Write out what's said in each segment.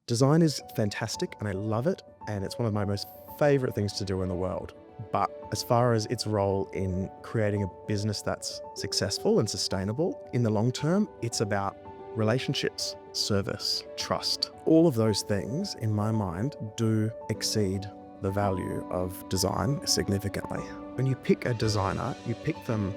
Design is fantastic and I love it, and it's one of my most favorite things to do in the world. But as far as its role in creating a business that's successful and sustainable in the long term, it's about relationships, service, trust. All of those things, in my mind, do exceed the value of design significantly. When you pick a designer, you pick them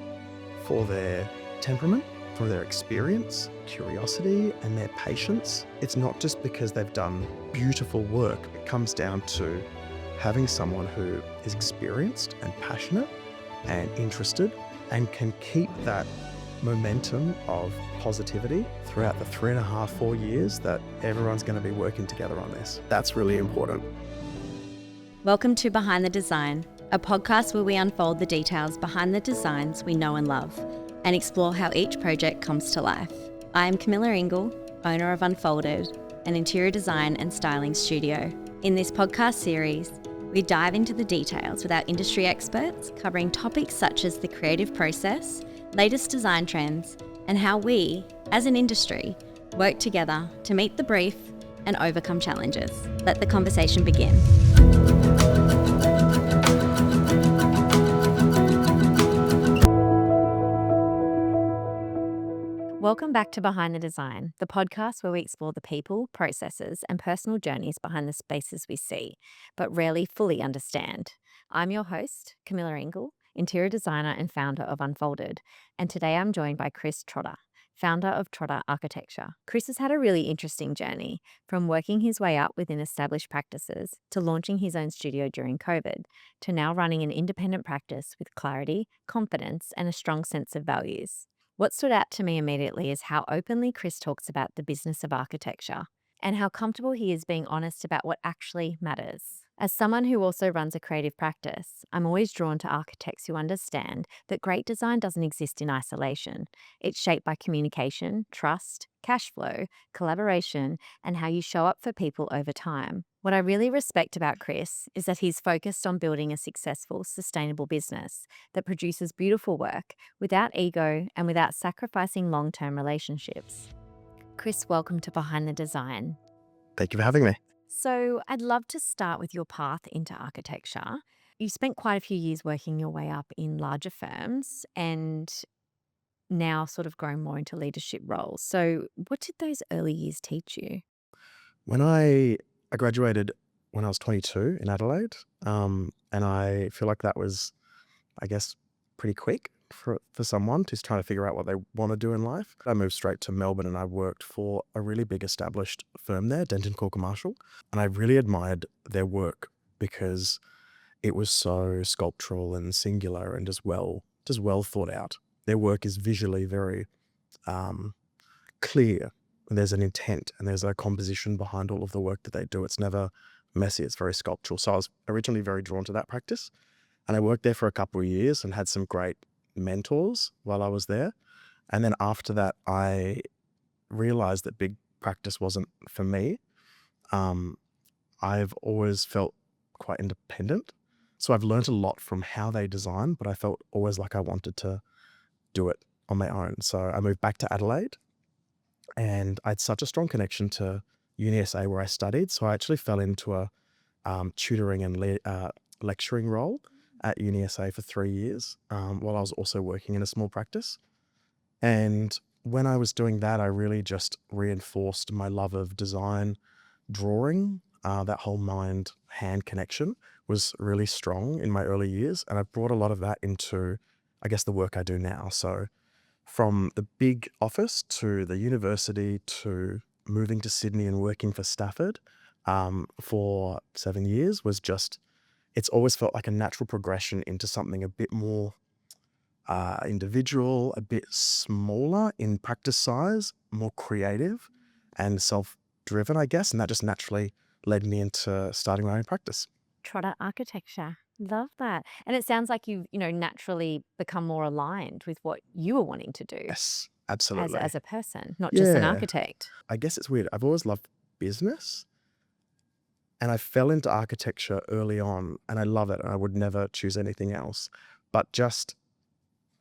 for their temperament, for their experience, curiosity, and their patience. It's not just because they've done beautiful work. It comes down to having someone who is experienced and passionate and interested and can keep that momentum of positivity throughout the 3.5, 4 years that everyone's going to be working together on this. That's really important. Welcome to Behind the Design, a podcast where we unfold the details behind the designs we know and love and explore how each project comes to life. I am Camilla Ingall, owner of Unfolded, an interior design and styling studio. In this podcast series, we dive into the details with our industry experts, covering topics such as the creative process, latest design trends, and how we, as an industry, work together to meet the brief and overcome challenges. Let the conversation begin. Welcome back to Behind the Design, the podcast where we explore the people, processes, and personal journeys behind the spaces we see, but rarely fully understand. I'm your host, Camilla Ingall, interior designer and founder of Unfolded, and today I'm joined by Chris Trotta, founder of Trotter Architecture. Chris has had a really interesting journey, from working his way up within established practices to launching his own studio during COVID, to now running an independent practice with clarity, confidence, and a strong sense of values. What stood out to me immediately is how openly Chris talks about the business of architecture and how comfortable he is being honest about what actually matters. As someone who also runs a creative practice, I'm always drawn to architects who understand that great design doesn't exist in isolation. It's shaped by communication, trust, cash flow, collaboration, and how you show up for people over time. What I really respect about Chris is that he's focused on building a successful, sustainable business that produces beautiful work without ego and without sacrificing long-term relationships. Chris, welcome to Behind the Design. Thank you for having me. So I'd love to start with your path into architecture. You spent quite a few years working your way up in larger firms and now sort of grown more into leadership roles. So what did those early years teach you? When I graduated when I was 22 in Adelaide, and I feel like that was, I guess, pretty quick for someone who's trying to figure out what they want to do in life. I moved straight to Melbourne and I worked for a really big established firm there, Denton Corker Marshall, and I really admired their work because it was so sculptural and singular and just well thought out. Their work is visually very clear. And there's an intent and there's a composition behind all of the work that they do. It's never messy, it's very sculptural. So I was originally very drawn to that practice. And I worked there for a couple of years and had some great mentors while I was there. And then after that, I realized that big practice wasn't for me. I've always felt quite independent. So I've learned a lot from how they design, but I felt always like I wanted to do it on my own. So I moved back to Adelaide. And I had such a strong connection to UniSA where I studied. So I actually fell into a tutoring and lecturing role at UniSA for 3 years while I was also working in a small practice. And when I was doing that, I really just reinforced my love of design, drawing. That whole mind-hand connection was really strong in my early years. And I brought a lot of that into, I guess, the work I do now. So from the big office to the university to moving to Sydney and working for Stafford for 7 years was just, it's always felt like a natural progression into something a bit more individual, a bit smaller in practice size, more creative and self-driven, I guess. And that just naturally led me into starting my own practice. Trotter Architecture. Love that. And it sounds like you've, naturally become more aligned with what you were wanting to do Yes, absolutely. as a person, not just an Yeah. architect. I guess it's weird. I've always loved business. And I fell into architecture early on and I love it. And I would never choose anything else. But just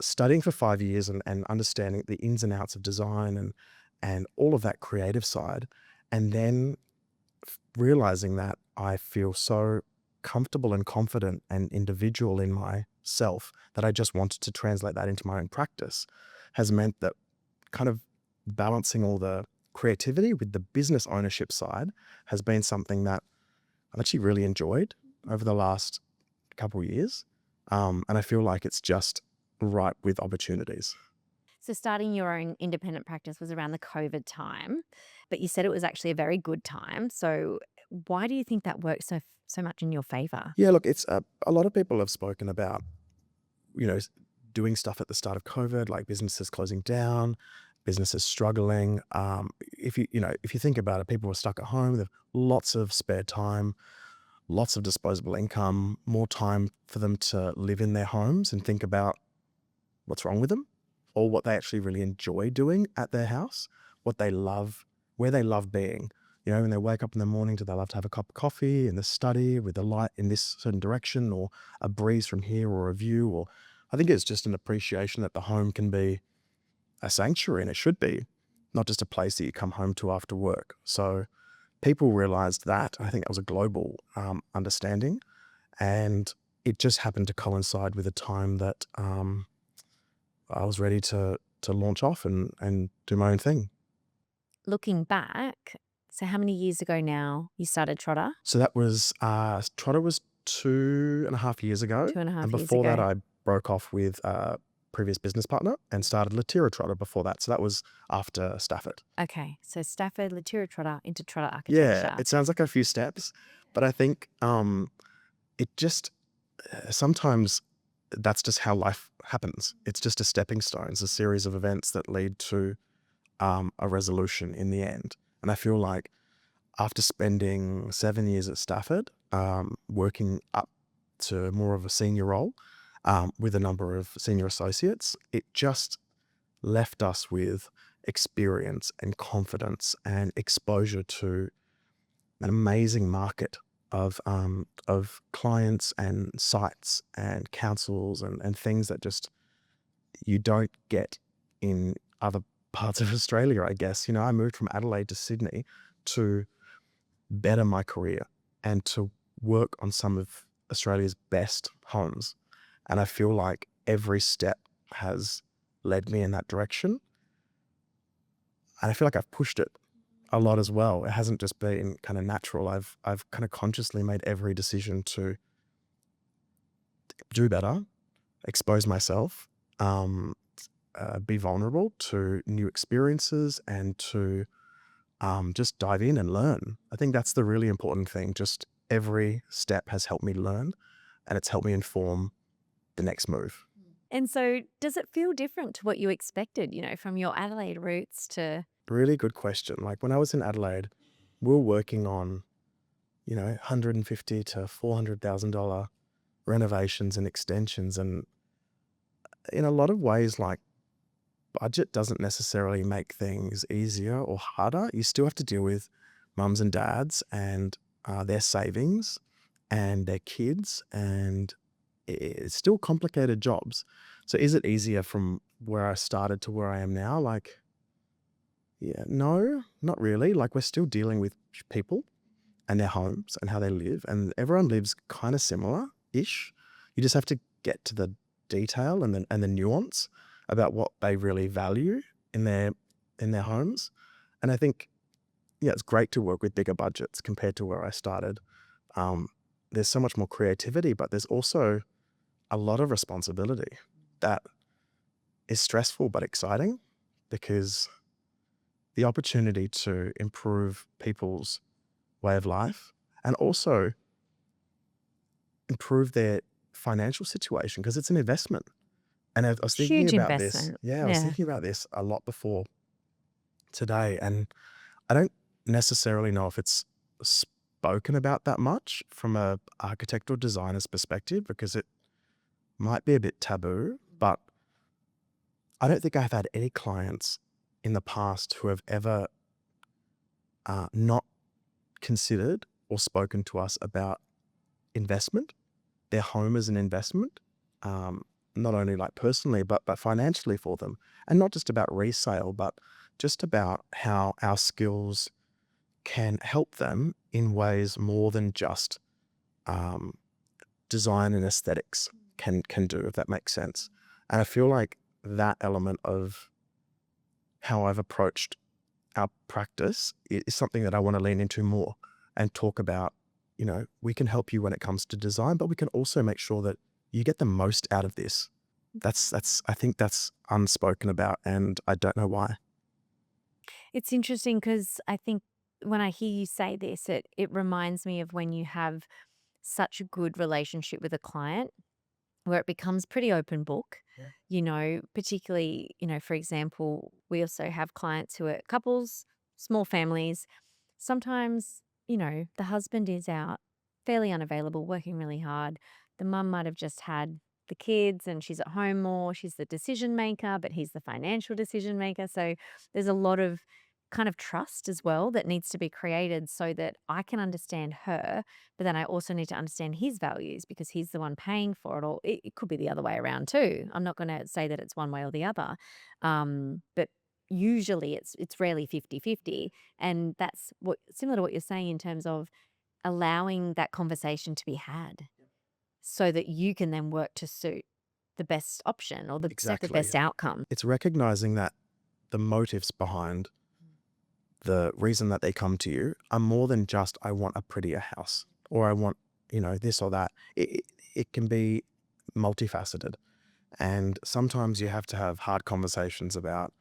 studying for 5 years and understanding the ins and outs of design and all of that creative side, and then realizing that I feel so comfortable and confident and individual in myself that I just wanted to translate that into my own practice has meant that kind of balancing all the creativity with the business ownership side has been something that I've actually really enjoyed over the last couple of years. And I feel like it's just ripe with opportunities. So starting your own independent practice was around the COVID time, but you said it was actually a very good time. So why do you think that works so much in your favor? Yeah, look, it's a lot of people have spoken about, you know, doing stuff at the start of COVID, like businesses closing down, businesses struggling. If you think about it, people were stuck at home. They have lots of spare time, lots of disposable income, more time for them to live in their homes and think about what's wrong with them or what they actually really enjoy doing at their house, what they love, where they love being. You know, when they wake up in the morning, do they love to have a cup of coffee in the study with the light in this certain direction or a breeze from here or a view? Or I think it's just an appreciation that the home can be a sanctuary, and it should be, not just a place that you come home to after work. So people realized that. I think that was a global understanding. And it just happened to coincide with a time that I was ready to launch off and do my own thing. Looking back, so how many years ago now you started Trotter? So that was Trotter was 2.5 years ago, Two and a and half years before that ago. I broke off with a previous business partner and started Latira Trotter before that. So that was after Stafford. Okay, so Stafford, Latira Trotter into Trotter Yeah, Architecture. it sounds like a few steps, but I think it just sometimes that's just how life happens. It's just a stepping stone. It's a series of events that lead to a resolution in the end. And I feel like after spending 7 years at Stafford, working up to more of a senior role with a number of senior associates, it just left us with experience and confidence and exposure to an amazing market of clients and sites and councils and things that just you don't get in other parts of Australia, I guess. You know, I moved from Adelaide to Sydney to better my career and to work on some of Australia's best homes. And I feel like every step has led me in that direction. And I feel like I've pushed it a lot as well. It hasn't just been kind of natural. I've kind of consciously made every decision to do better, expose myself, um, be vulnerable to new experiences and to just dive in and learn. I think that's the really important thing. Just every step has helped me learn and it's helped me inform the next move. And so does it feel different to what you expected, from your Adelaide roots to Really good question. Like when I was in Adelaide, we were working on, 150 to $400,000 renovations and extensions. And in a lot of ways, like budget doesn't necessarily make things easier or harder. You still have to deal with mums and dads and their savings and their kids, and it's still complicated jobs. So is it easier from where I started to where I am now? Like, yeah, no, not really. Like we're still dealing with people and their homes and how they live, and everyone lives kind of similar-ish. You just have to get to the detail and the nuance about what they really value in their homes. And I think, yeah, it's great to work with bigger budgets compared to where I started. Um, there's so much more creativity, but there's also a lot of responsibility that is stressful but exciting because the opportunity to improve people's way of life and also improve their financial situation because it's an investment. And I was thinking huge about this. investment? Yeah, I was Yeah. thinking about this a lot before today. And I don't necessarily know if it's spoken about that much from a architectural designer's perspective because it might be a bit taboo, but I don't think I've had any clients in the past who have ever not considered or spoken to us about investment, their home as an investment, not only like personally, but financially for them. And not just about resale, but just about how our skills can help them in ways more than just um, design and aesthetics can do, if that makes sense. And I feel like that element of how I've approached our practice is something that I want to lean into more and talk about. We can help you when it comes to design, but we can also make sure that you get the most out of this. I think that's unspoken about, and I don't know why. It's interesting because I think when I hear you say this, it reminds me of when you have such a good relationship with a client where it becomes pretty open book. Yeah. Particularly, for example, we also have clients who are couples, small families. Sometimes, the husband is out fairly unavailable, working really hard. The mum might have just had the kids and she's at home more. She's the decision maker, but he's the financial decision maker. So there's a lot of kind of trust as well that needs to be created so that I can understand her, but then I also need to understand his values because he's the one paying for it. Or it could be the other way around too. I'm not going to say that it's one way or the other. But usually it's rarely 50-50. And that's what similar to what you're saying in terms of allowing that conversation to be had so that you can then work to suit the best option or the Exactly. best outcome. It's recognizing that the motives behind the reason that they come to you are more than just, I want a prettier house or I want, this or that. It can be multifaceted. And sometimes you have to have hard conversations about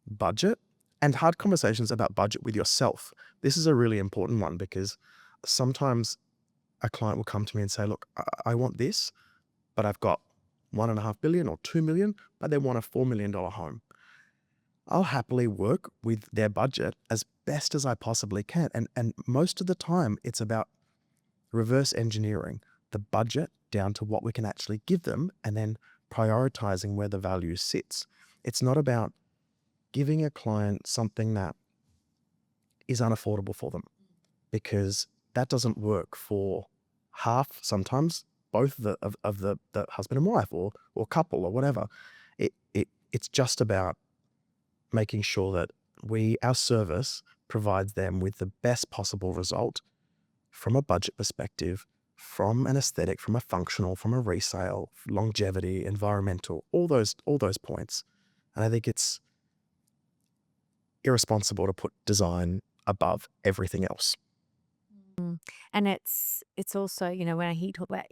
budget and hard conversations about budget with yourself. This is a really important one because sometimes a client will come to me and say, look, I want this, but I've got 1.5 billion or 2 million, but they want a $4 million home. I'll happily work with their budget as best as I possibly can. And most of the time, it's about reverse engineering the budget down to what we can actually give them and then prioritizing where the value sits. It's not about giving a client something that is unaffordable for them because that doesn't work for half, sometimes both of the husband and wife or couple or whatever. It's just about making sure that our service provides them with the best possible result from a budget perspective, from an aesthetic, from a functional, from a resale, longevity, environmental, all those points. And I think it's irresponsible to put design above everything else. And it's also, when I hear you talk about,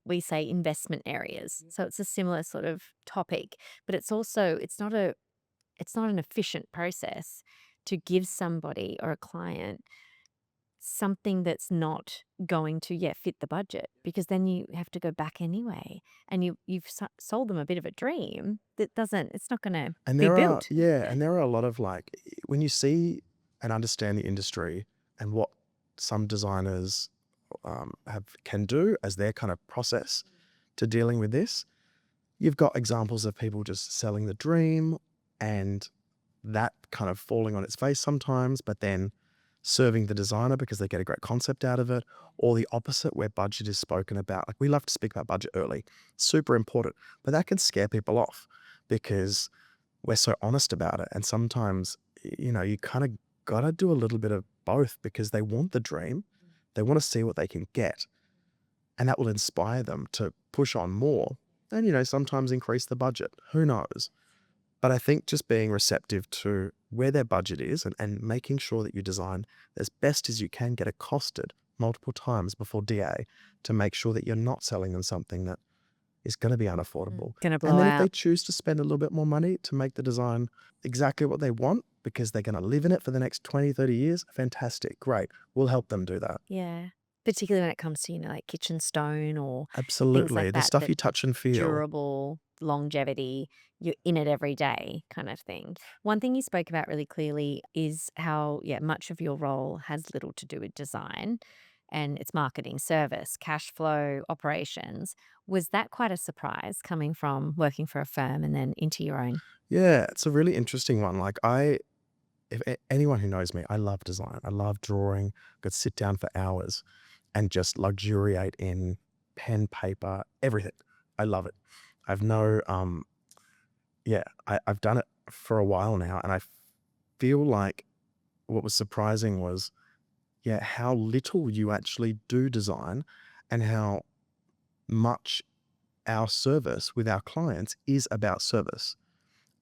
we say investment areas. So it's a similar sort of topic, but it's also it's not an efficient process to give somebody or a client something that's not going to fit the budget because then you have to go back anyway and sold them a bit of a dream that doesn't it's not going to And be there are, built. yeah, and there are a lot of when you see and understand the industry and what some designers can do as their kind of process to dealing with this, you've got examples of people just selling the dream and that kind of falling on its face sometimes, but then serving the designer because they get a great concept out of it, or the opposite where budget is spoken about. Like we love to speak about budget early, super important, but that can scare people off because we're so honest about it. And sometimes, you kind of got to do a little bit of both because they want the dream, they want to see what they can get, and that will inspire them to push on more and, sometimes increase the budget. Who knows? But I think just being receptive to where their budget is and making sure that you design as best as you can, get it costed multiple times before DA to make sure that you're not selling them something that is going to be unaffordable. Going to And blow then if they out. choose to spend a little bit more money to make the design exactly what they want because they're going to live in it for the next 20, 30 years, fantastic, great. We'll help them do that. Yeah. Particularly when it comes to, like kitchen stone or things Absolutely. like The that, stuff that you touch and feel. durable, longevity, you're in it every day kind of thing. One thing you spoke about really clearly is how, much of your role has little to do with design and it's marketing, service, cash flow, operations. Was that quite a surprise coming from working for a firm and then into your own? Yeah, it's a really interesting one. If anyone who knows me, I love design. I love drawing. Could sit down for hours and just luxuriate in pen, paper, everything. I love it. I've no, yeah, I've done it for a while now, and I feel like what was surprising was how little you actually do design and how much our service with our clients is about service.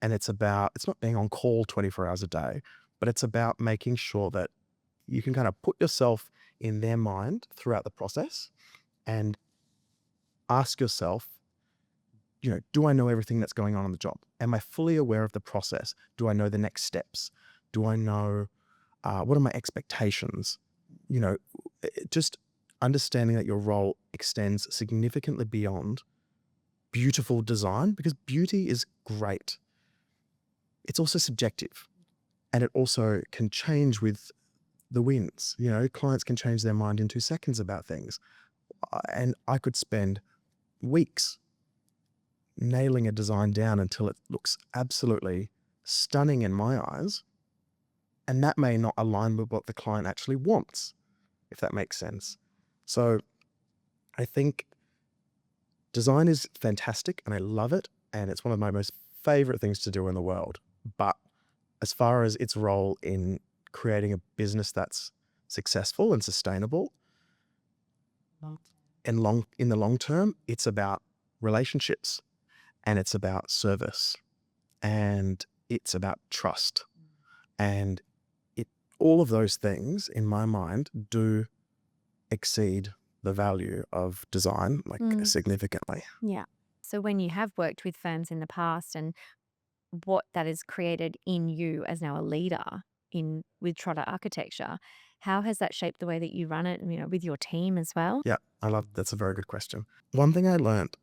And it's not being on call 24 hours a day, but it's about making sure that you can kind of put yourself in their mind throughout the process and ask yourself, do I know everything that's going on in the job? Am I fully aware of the process? Do I know the next steps? Do I know what are my expectations? Just understanding that your role extends significantly beyond beautiful design, because beauty is great. It's also subjective, and it also can change with the winds. Clients can change their mind in 2 seconds about things. And I could spend weeks nailing a design down until it looks absolutely stunning in my eyes. And that may not align with what the client actually wants, if that makes sense. So I think design is fantastic and I love it. And it's one of my most favorite things to do in the world. But as far as its role in creating a business that's successful and sustainable, and in the long term, it's about relationships, and it's about service, and it's about trust. And all of those things, in my mind, do exceed the value of design significantly. Yeah. So when you have worked with firms in the past and what that has created in you as now a leader with Trotter Architecture, how has that shaped the way that you run it, with your team as well? Yeah, that's a very good question. One thing I learned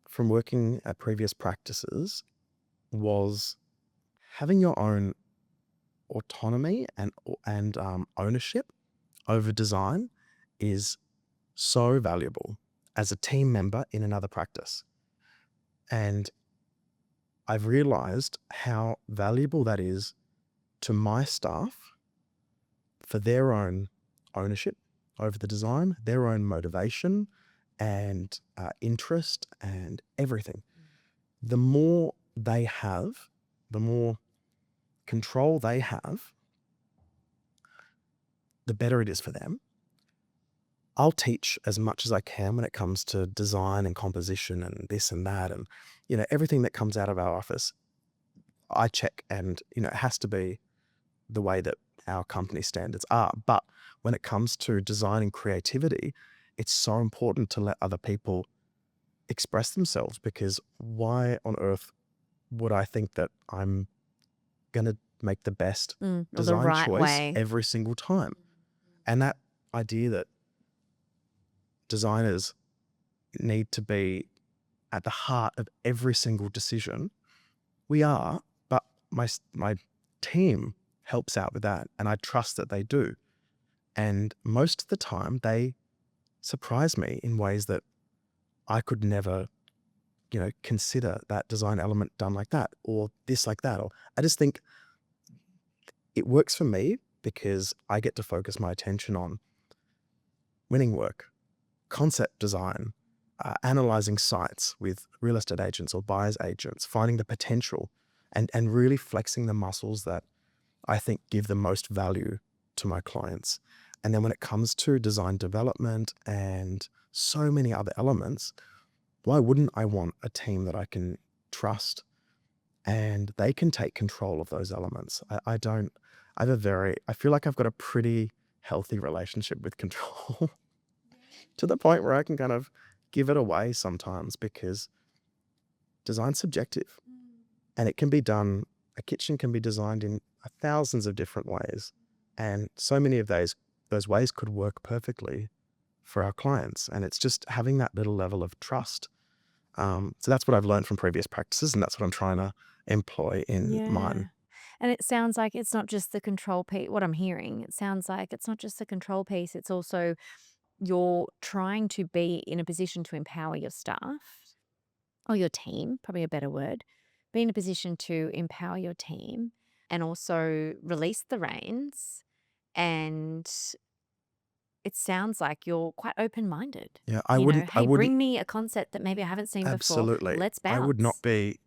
from working at previous practices was having your own autonomy and ownership over design is so valuable as a team member in another practice. And I've realized how valuable that is to my staff for their own ownership over the design, their own motivation and interest and everything. The more they have, the more control they have, the better it is for them. I'll teach as much as I can when it comes to design and composition and this and that. And, everything that comes out of our office, I check, and, it has to be the way that our company standards are. But when it comes to design and creativity, it's so important to let other people express themselves, because why on earth would I think that I'm going to make the best Or the design right choice way. every single time? And that idea that designers need to be at the heart of every single decision, we are, but my team helps out with that, and I trust that they do. And most of the time, they surprise me in ways that I could never, consider that design element done like that, or this like that. Or I just think it works for me because I get to focus my attention on winning work, concept design, analyzing sites with real estate agents or buyer's agents, finding the potential, and really flexing the muscles that I think give the most value to my clients. And then when it comes to design development and so many other elements, why wouldn't I want a team that I can trust and they can take control of those elements? I feel like I've got a pretty healthy relationship with control to the point where I can kind of give it away sometimes, because design's subjective and it can be done. A kitchen can be designed in thousands of different ways, and so many of those ways could work perfectly for our clients. And it's just having that little level of trust. So that's what I've learned from previous practices, and that's what I'm trying to employ in mine. And it sounds like it's not just the control piece. What I'm hearing, it sounds like it's not just the control piece. It's also you're trying to be in a position to empower your staff or your team, probably a better word. Be in a position to empower your team and also release the reins. And it sounds like you're quite open-minded. Yeah, I wouldn't. Hey, bring me a concept that maybe I haven't seen before. Absolutely. Let's I would not bounce. be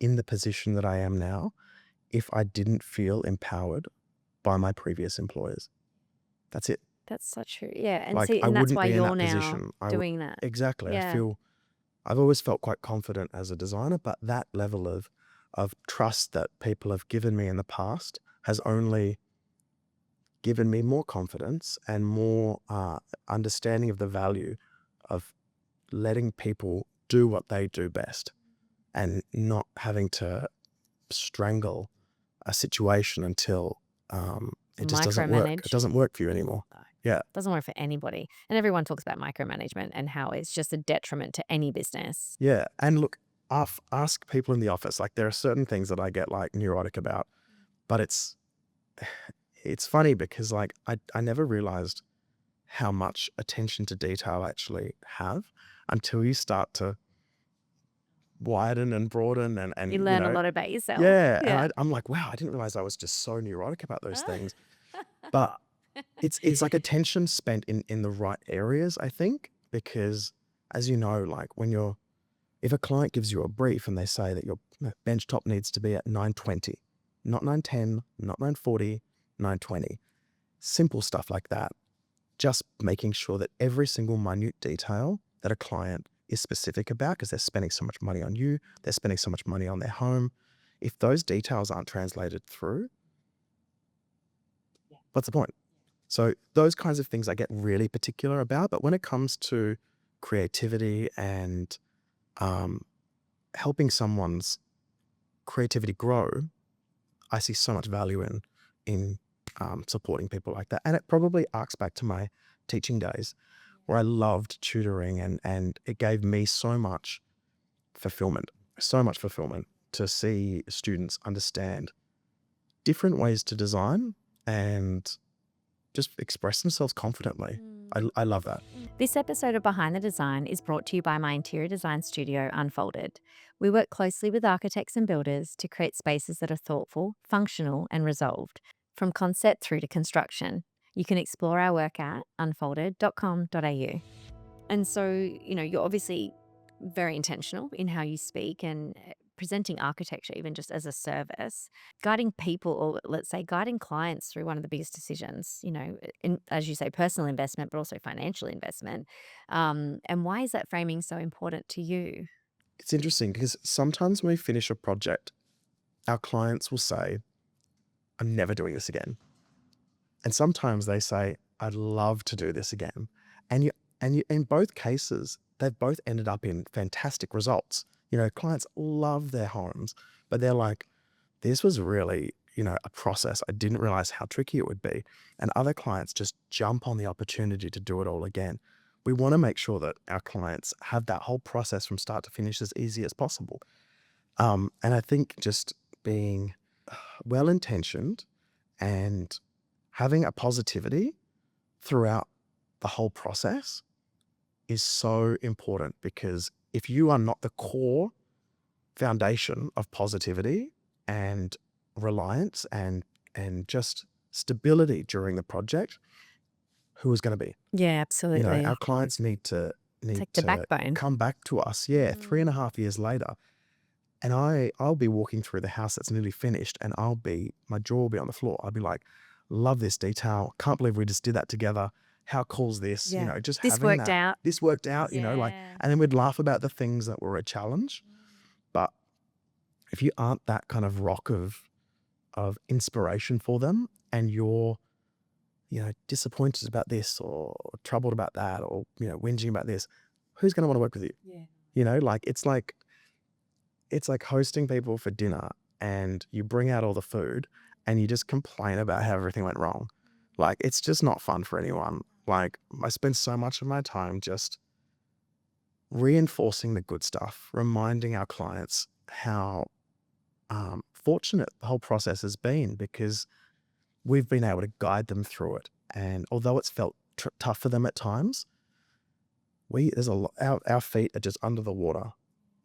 in the position that I am now if I didn't feel empowered by my previous employers. That's it. That's so true. Yeah. And Like, see, I and that's wouldn't why be in you're that now position. doing that. Exactly. Yeah. I've always felt quite confident as a designer, but that level of trust that people have given me in the past has only given me more confidence and more understanding of the value of letting people do what they do best and not having to strangle a situation until it just doesn't work. It Micromanage. doesn't work for you anymore. No, Yeah. doesn't work for anybody. And everyone talks about micromanagement and how it's just a detriment to any business. Yeah. And look, ask people in the office. Like, there are certain things that I get like neurotic about, but it's funny because like I never realized how much attention to detail I actually have until you start to widen and broaden and You learn a lot about yourself. yeah. Yeah. And I'm like, wow, I didn't realize I was just so neurotic about those things. But it's like attention spent in the right areas, I think, because as you know, like if a client gives you a brief and they say that your bench top needs to be at 920, not 910, not 940, 920, simple stuff like that, just making sure that every single minute detail that a client is specific about, because they're spending so much money on you, they're spending so much money on their home. If those details aren't translated through, what's the point? So those kinds of things I get really particular about. But when it comes to creativity and helping someone's creativity grow, I see so much value in supporting people like that. And it probably arcs back to my teaching days where I loved tutoring and it gave me so much fulfillment to see students understand different ways to design and just express themselves confidently. I love that. This episode of Behind the Design is brought to you by my interior design studio, Unfolded. We work closely with architects and builders to create spaces that are thoughtful, functional, and resolved, from concept through to construction. You can explore our work at unfolded.com.au. And so, you're obviously very intentional in how you speak and presenting architecture, even just as a service, guiding people, or let's say guiding clients through one of the biggest decisions, as you say, personal investment, but also financial investment. And why is that framing so important to you? It's interesting because sometimes when we finish a project, our clients will say, I'm never doing this again. And sometimes they say, I'd love to do this again. And in both cases, they've both ended up in fantastic results. Clients love their homes, but they're like, this was really, a process. I didn't realize how tricky it would be. And other clients just jump on the opportunity to do it all again. We want to make sure that our clients have that whole process from start to finish as easy as possible. And I think just being well-intentioned and having a positivity throughout the whole process is so important, because if you are not the core foundation of positivity and reliance and just stability during the project, who is going to be? Yeah, absolutely. Our clients need to like the backbone. come back to us. Yeah, 3.5 years later. And I'll be walking through the house that's nearly finished and my jaw will be on the floor. I'll be like, love this detail. Can't believe we just did that together. How cool is this? Yeah. Just This having worked that. out. This worked out, and then we'd laugh about the things that were a challenge. But if you aren't that kind of rock of inspiration for them, and you're, disappointed about this or troubled about that, or, whinging about this, who's going to want to work with you? Yeah. It's like hosting people for dinner and you bring out all the food and you just complain about how everything went wrong. Like, it's just not fun for anyone. Like, I spend so much of my time just reinforcing the good stuff, reminding our clients how fortunate the whole process has been, because we've been able to guide them through it. And although it's felt tough for them at times, our feet are just under the water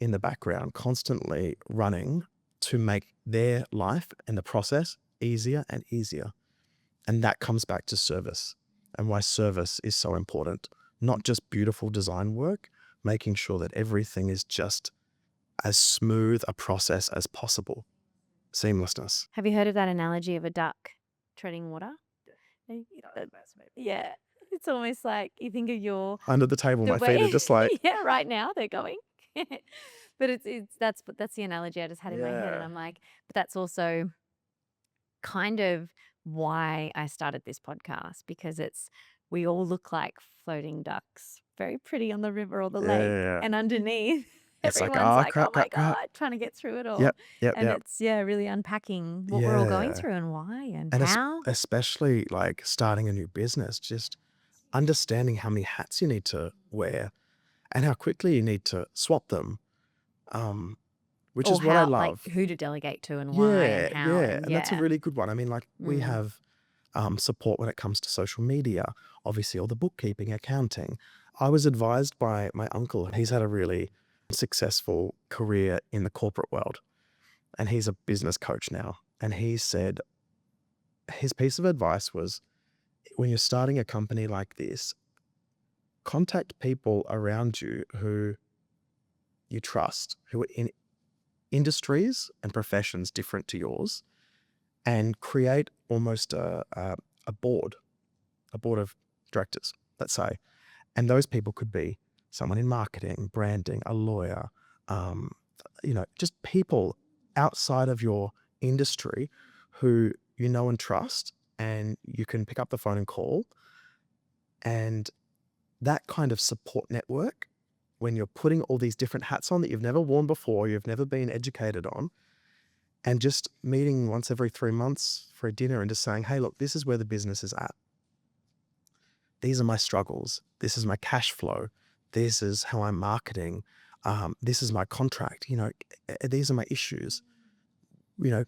in the background, constantly running to make their life and the process easier and easier. And that comes back to service and why service is so important. Not just beautiful design work, making sure that everything is just as smooth a process as possible. Seamlessness. Have you heard of that analogy of a duck treading water? Yeah. It's almost like you think of Under the table, the my feet are way, just like, yeah, right now they're going. But that's the analogy I just had in my head. And yeah, I'm like, but that's also kind of why I started this podcast, because we all look like floating ducks, very pretty on the river or the yeah, lake, yeah, yeah. and underneath It's like, everyone's like, "Oh crap, my crap, crap. god," trying to get through it all. Yep, yep, And yep. it's, yeah, really unpacking what we're all going Yeah. through and why and And how. especially like starting a new business, just understanding how many hats you need to wear and how quickly you need to swap them, um, which Or is what I how, like, love. who to delegate to and why and Yeah, how, yeah, and and that's a yeah. really good one. I mean, like, we Mm. have, support when it comes to social media, obviously all the bookkeeping, accounting. I was advised by my uncle. He's had a really successful career in the corporate world, and he's a business coach now, and he said his piece of advice was, when you're starting a company like this, contact people around you who you trust, who are in industries and professions different to yours, and create almost a board, a board of directors, let's say. And those people could be someone in marketing, branding, a lawyer, um, just people outside of your industry who you know and trust, and you can pick up the phone and call. And that kind of support network, when you're putting all these different hats on that you've never worn before, you've never been educated on, and just meeting once every 3 months for a dinner and just saying, hey, look, this is where the business is at. These are my struggles. This is my cash flow. This is how I'm marketing. This is my contract. These are my issues.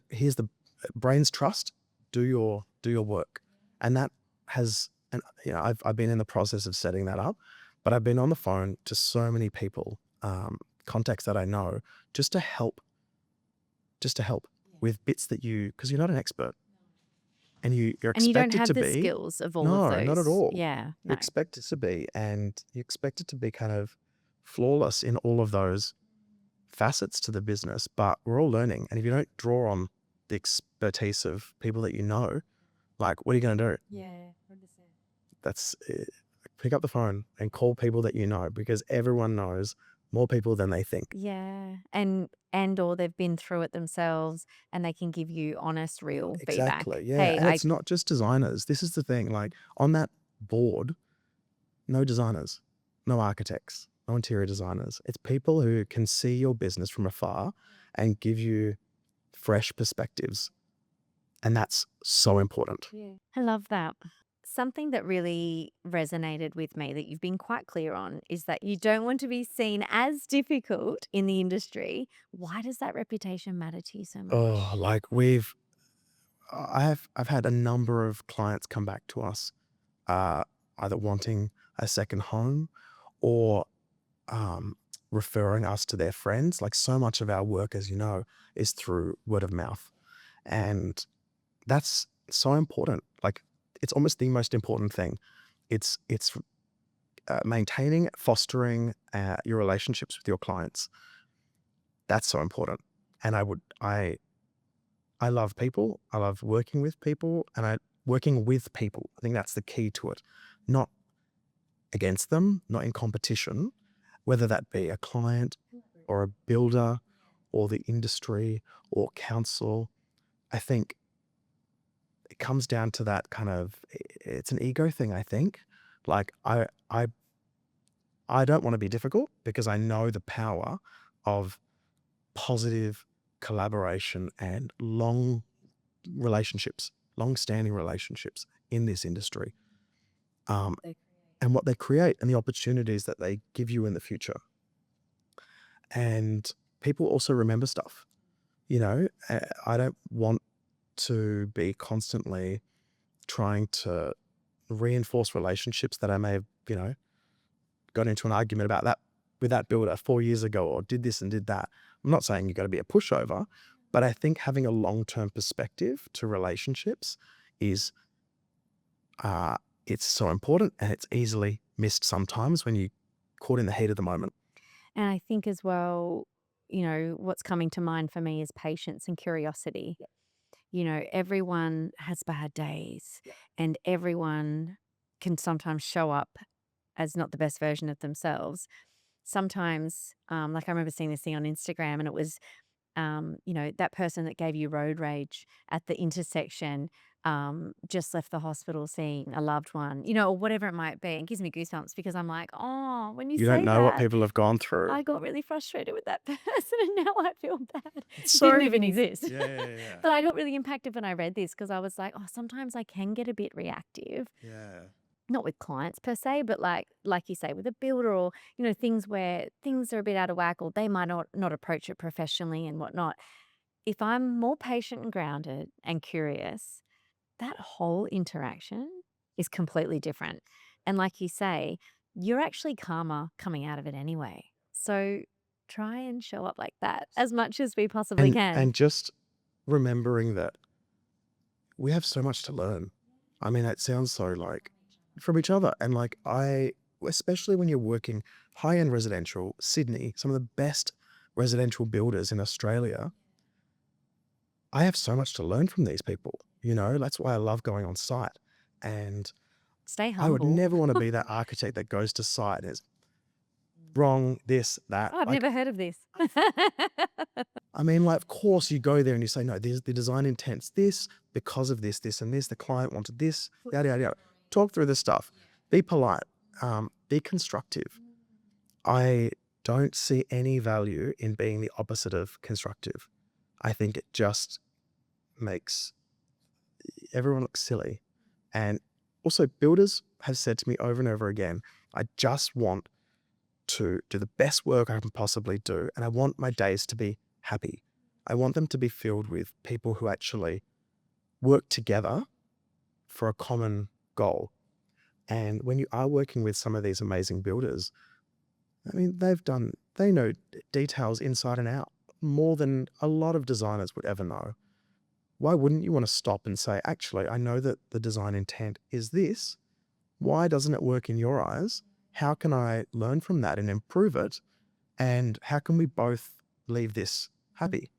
Here's the brains trust. Do your work, and that has. And I've been in the process of setting that up, but I've been on the phone to so many people, contacts that I know, just to help, with bits that because you're not an expert, and you're And you don't expected have to the be. skills of all of No, not at those. all. Yeah, You're no. expected to be, and you're expected to be kind of flawless in all of those facets to the business, but we're all learning. And if you don't draw on the expertise of people that you know, like, what are you going to do? Yeah, 100%. That's pick up the phone and call people that you know, because everyone knows more people than they think. Yeah, and or they've been through it themselves and they can give you honest, real Exactly. feedback. Yeah. Hey, And it's not just designers. This is the thing. Like, on that board, no designers, no architects, no interior designers. It's people who can see your business from afar and give you fresh perspectives. And that's so important. I love that. Something that really resonated with me that you've been quite clear on is that you don't want to be seen as difficult in the industry. Why does that reputation matter to you so Oh, much? like I've had a number of clients come back to us, uh, either wanting a second home or um, referring us to their friends. Like, so much of our work, as you know, is through word of mouth. And that's so important. Like, it's almost the most important thing. It's maintaining, fostering your relationships with your clients. That's so important. And I love people. I love working with people, and working with people. I think that's the key to it. Not against them, not in competition, whether that be a client or a builder or the industry or council. I think it comes down to that kind of, it's an ego thing, I think. Like, I don't want to be difficult, because I know the power of positive collaboration and long-standing relationships in this industry, um, and what they create and the opportunities that they give you in the future. And people also remember stuff. I don't want to be constantly trying to reinforce relationships that I may have, got into an argument about that with that builder 4 years ago, or did this and did that. I'm not saying you've got to be a pushover, but I think having a long-term perspective to relationships is, it's so important, and it's easily missed sometimes when you caught in the heat of the moment. And I think as well, what's coming to mind for me is patience and curiosity. everyone has bad days and everyone can sometimes show up as not the best version of themselves. Sometimes, like I remember seeing this thing on Instagram, and it was that person that gave you road rage at the intersection just left the hospital seeing a loved one, or whatever it might be. It gives me goosebumps because I'm like, oh, when you You don't say know what that, people have gone through. I got really frustrated with that person and now I feel bad. It's It so didn't even exist. Yeah. But I got really impacted when I read this because I was like, oh, sometimes I can get a bit reactive. Yeah. Not with clients per se, but like you say, with a builder or, things where things are a bit out of whack or they might not approach it professionally and whatnot. If I'm more patient and grounded and curious, that whole interaction is completely different. And like you say, you're actually calmer coming out of it anyway. So try and show up like that as much as we possibly can. And just remembering that we have so much to learn. I mean, it sounds so like from each other. And like especially when you're working high-end residential, Sydney, some of the best residential builders in Australia, I have so much to learn from these people. That's why I love going on site. And Stay I would humble. never want to be that architect that goes to site and is wrong, this, that. Oh, I've Like, never heard of this. I mean, like, of course you go there and you say, no, the design intent's this because of this, this, and this. The client wanted this, yada, yada, yada. Talk through this stuff. Be polite. Be constructive. I don't see any value in being the opposite of constructive. I think it just makes everyone look silly. And also, builders have said to me over and over again, I just want to do the best work I can possibly do. And I want my days to be happy. I want them to be filled with people who actually work together for a common goal. And when you are working with some of these amazing builders, I mean, they know details inside and out more than a lot of designers would ever know. Why wouldn't you want to stop and say, actually, I know that the design intent is this. Why doesn't it work in your eyes? How can I learn from that and improve it? And how can we both leave this happy?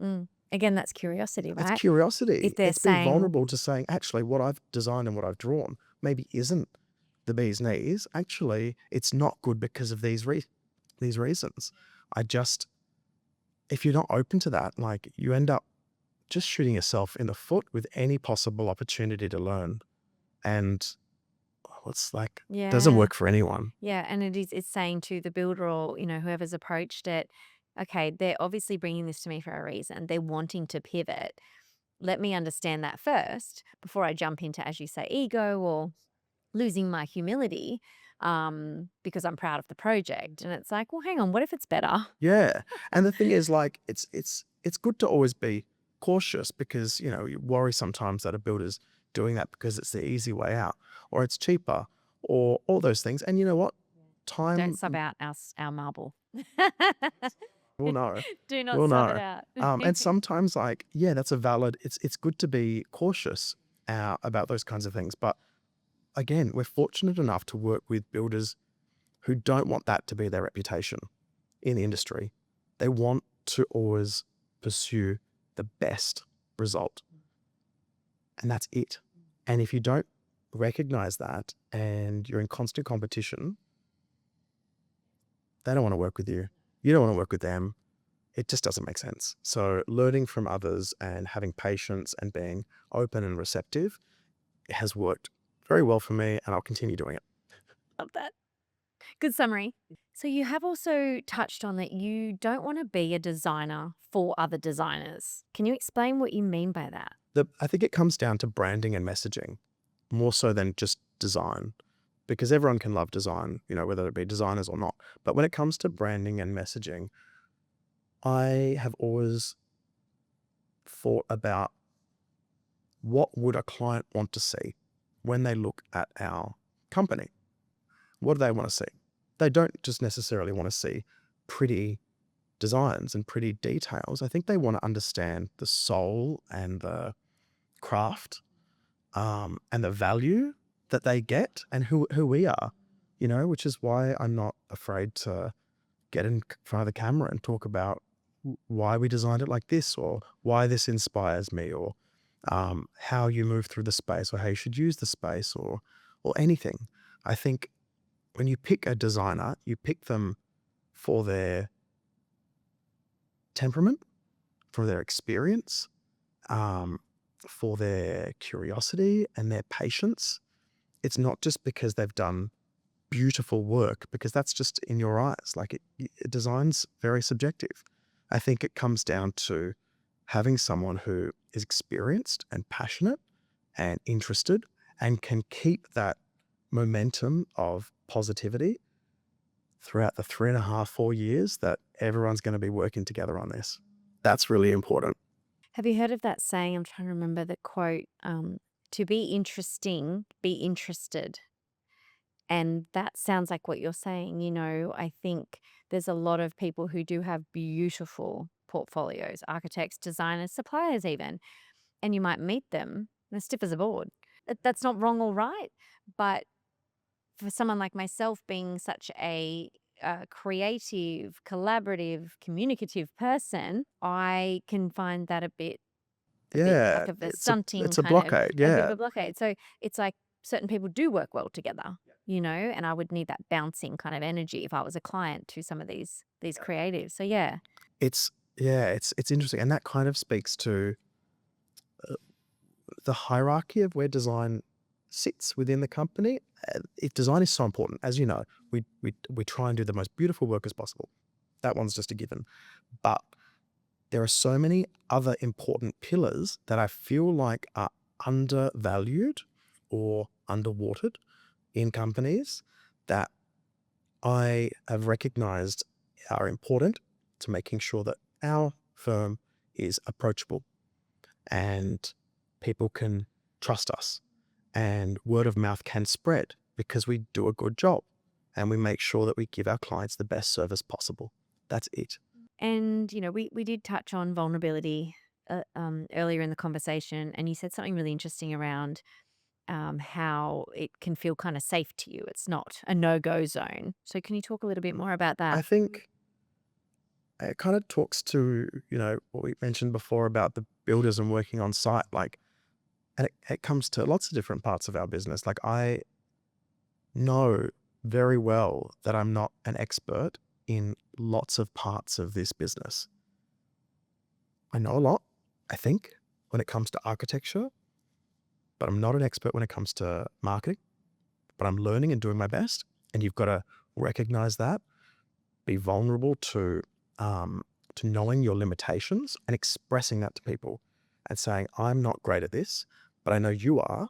Again, that's curiosity, right? That's curiosity. If they're It's being saying, vulnerable to saying, actually, what I've designed and what I've drawn maybe isn't the bee's knees. Actually, it's not good because of these reasons. If you're not open to that, like, you end up just shooting yourself in the foot with any possible opportunity to learn. And it's like, doesn't yeah, work for anyone. yeah, and it's saying to the builder or, whoever's approached it, okay, they're obviously bringing this to me for a reason. They're wanting to pivot. Let me understand that first before I jump into, as you say, ego or losing my humility because I'm proud of the project. And it's like, well, hang on, what if it's better? Yeah. And the thing is, like, it's good to always be cautious because, you worry sometimes that a builder's doing that because it's the easy way out or it's cheaper or all those things. And you know what? Time Don't sub out our marble. will know. Do not We'll sub it know. out. And sometimes, like, yeah, that's a valid, it's good to be cautious about those kinds of things. But again, we're fortunate enough to work with builders who don't want that to be their reputation in the industry. They want to always pursue the best result. And that's it. And if you don't recognize that and you're in constant competition, they don't want to work with you. You don't want to work with them. It just doesn't make sense. So learning from others and having patience and being open and receptive has worked very well for me, and I'll continue doing it. Love that. Good summary. So you have also touched on that you don't want to be a designer for other designers. Can you explain what you mean by that? I think it comes down to branding and messaging more so than just design, because everyone can love design, whether it be designers or not. But when it comes to branding and messaging, I have always thought about what would a client want to see when they look at our company? What do they want to see? They don't just necessarily want to see pretty designs and pretty details. I think they want to understand the soul and the craft and the value that they get and who we are, which is why I'm not afraid to get in front of the camera and talk about why we designed it like this or why this inspires me or how you move through the space or how you should use the space or anything. I think when you pick a designer, you pick them for their temperament, for their experience, um, for their curiosity and their patience. It's not just because they've done beautiful work, because that's just in your eyes. Like design's very subjective. I think it comes down to having someone who is experienced and passionate and interested and can keep that momentum of positivity throughout the 3.5, 4 years that everyone's going to be working together on this. That's really important. Have you heard of that saying? I'm trying to remember the quote. To be interesting, be interested. And that sounds like what you're saying. I think there's a lot of people who do have beautiful portfolios, architects, designers, suppliers, even. And you might meet them, and they're stiff as a board. That's not wrong or right. But for someone like myself, being such a creative, collaborative, communicative person, I can find that a bit Yeah, like of a it's a stunting it's a kind of blockade. a bit of Yeah. a blockade. So it's like certain people do work well together, and I would need that bouncing kind of energy if I was a client to some of these creatives. So yeah. It's it's interesting, and that kind of speaks to the hierarchy of where design sits within the company. If design is so important, as you know, we try and do the most beautiful work as possible. That one's just a given. But there are so many other important pillars that I feel like are undervalued or underwatered in companies that I have recognized are important to making sure that our firm is approachable and people can trust us and word of mouth can spread because we do a good job and we make sure that we give our clients the best service possible. That's it. And we did touch on vulnerability earlier in the conversation, and you said something really interesting around how it can feel kind of safe to you. It's not a no-go zone. So can you talk a little bit more about I that? think it kind of talks to, what we mentioned before about the builders and working on site. Like, and it comes to lots of different parts of our business. Like, I know very well that I'm not an expert in lots of parts of this business. I know a lot, I think, when it comes to architecture, but I'm not an expert when it comes to marketing, but I'm learning and doing my best. And you've got to recognize that, be vulnerable to knowing your limitations and expressing that to people and saying, I'm not great at this, but I know you are.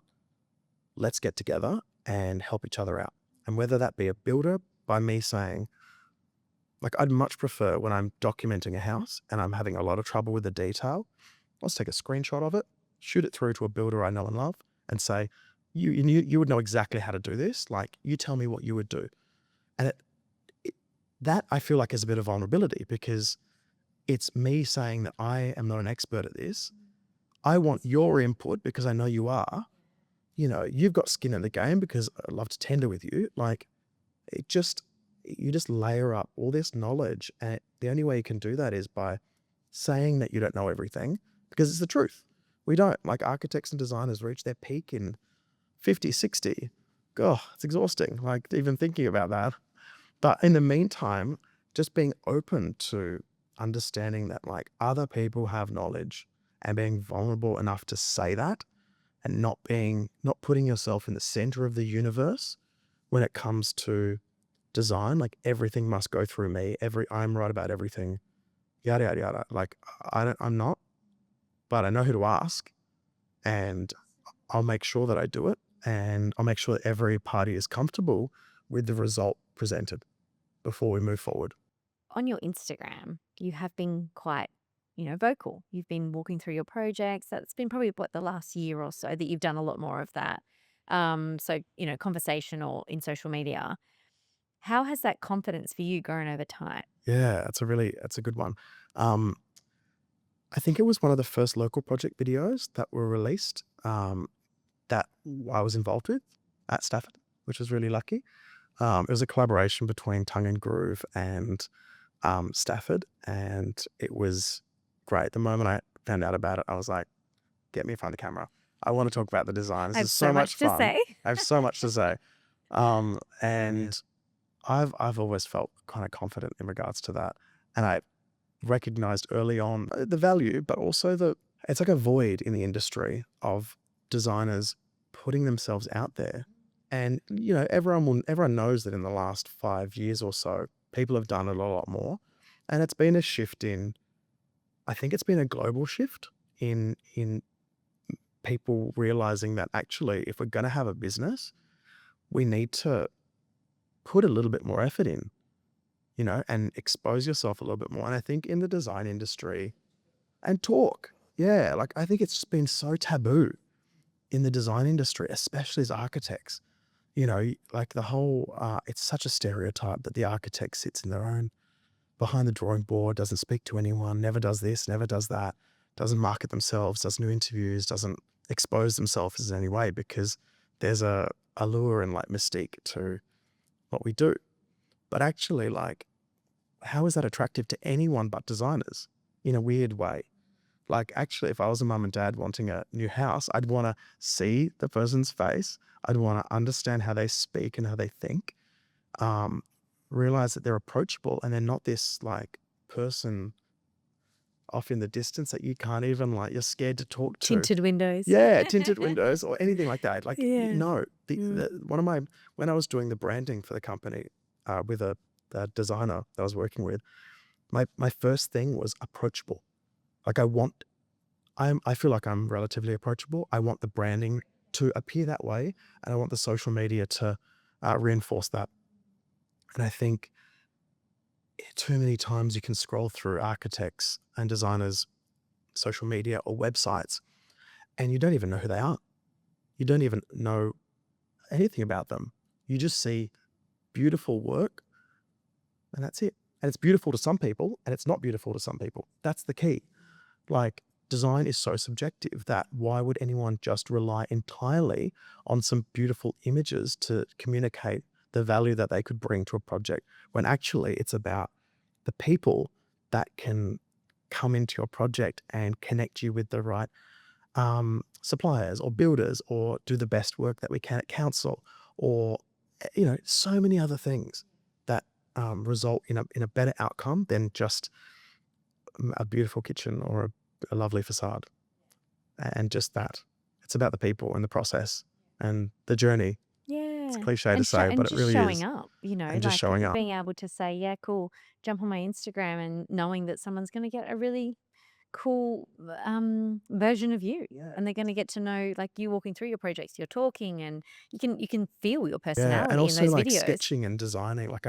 Let's get together and help each other out. And whether that be a builder, by me saying, like, I'd much prefer when I'm documenting a house and I'm having a lot of trouble with the detail, let's take a screenshot of it, shoot it through to a builder I know and love, and say, you would know exactly how to do this. Like, you tell me what you would do. And that I feel like is a bit of vulnerability because it's me saying that I am not an expert at this. I want your input because I know you are. You've got skin in the game because I love to tender with you. Like, you just layer up all this knowledge. And the only way you can do that is by saying that you don't know everything because it's the truth. We don't. Like, architects and designers reach their peak in 50, 60. God, it's exhausting. Like, even thinking about that. But in the meantime, just being open to understanding that like other people have knowledge and being vulnerable enough to say that and not putting yourself in the center of the universe when it comes to design. Like, everything must go through me. I'm right about everything. Yada yada yada. Like, I'm not, but I know who to ask and I'll make sure that I do it and I'll make sure that every party is comfortable with the result presented before we move forward. On your Instagram, you have been quite, vocal. You've been walking through your projects. That's been probably what the last year or so that you've done a lot more of that. So, conversational in social media. How has that confidence for you grown over time? Yeah, that's a good one. Um, I think it was one of the first local project videos that were released that I was involved with at Stafford, which was really lucky. It was a collaboration between Tongue and Groove and Stafford, and it was great. The moment I found out about it, I was like, get me in front of the camera. I want to talk about the design. This I have is so so much much to fun. say. I have so much to say. And I've always felt kind of confident in regards to that. And I recognized early on the value, but also it's like a void in the industry of designers putting themselves out there. And, everyone knows that in the last 5 years or so, people have done it a lot more. And it's been a shift I think it's been a global shift in people realizing that actually, if we're going to have a business, we need to put a little bit more effort in, and expose yourself a little bit more. And I think in the design industry and talk, like I think it's just been so taboo in the design industry, especially as architects, like the whole, it's such a stereotype that the architect sits in their own behind the drawing board, doesn't speak to anyone, never does this, never does that, doesn't market themselves, doesn't do interviews, doesn't expose themselves in any way, because there's a allure and like mystique to what we do. But actually, like, how is that attractive to anyone but designers in a weird way? Like, actually, if I was a mum and dad wanting a new house, I'd want to see the person's face. I'd want to understand how they speak and how they think. Realize that they're approachable and they're not this like person off in the distance that you can't even like, you're scared to talk to. Tinted windows. Yeah, tinted windows or anything like that. Like, Yeah. no, when I was doing the branding for the company with a designer that I was working with, my first thing was approachable. Like I feel like I'm relatively approachable. I want the branding to appear that way, and I want the social media to reinforce that. And I think too many times you can scroll through architects and designers' social media or websites, and you don't even know who they are. You don't even know anything about them. You just see beautiful work, and that's it. And it's beautiful to some people, and it's not beautiful to some people. That's the key. Like, design is so subjective that why would anyone just rely entirely on some beautiful images to communicate the value that they could bring to a project, when actually it's about the people that can come into your project and connect you with the right suppliers or builders, or do the best work that we can at council, or so many other things that result in a better outcome than just a beautiful kitchen or a lovely facade. And just that, it's about the people and the process and the journey. It's Yeah. cliche to And say, but it just really showing is. up, And just like showing up. being able to say, yeah, cool, jump on my Instagram, and knowing that someone's going to get a really cool version of you, Yeah. and they're going to get to know, like, you walking through your projects, you're talking, and you can feel your Yeah, and personality in also those like videos. sketching and designing. Like,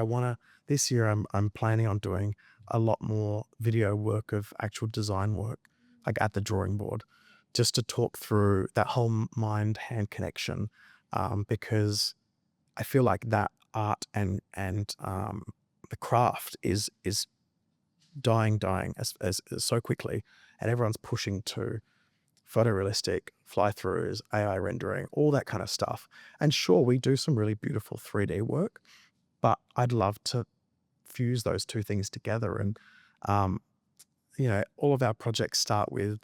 this year I'm planning on doing a lot more video work of actual design work, like at the drawing board, just to talk through that whole mind-hand connection, because I feel like that art and the craft is dying as so quickly, and everyone's pushing to photorealistic fly-throughs, AI rendering, all that kind of stuff. And sure, we do some really beautiful 3D work, but I'd love to fuse those two things together. And all of our projects start with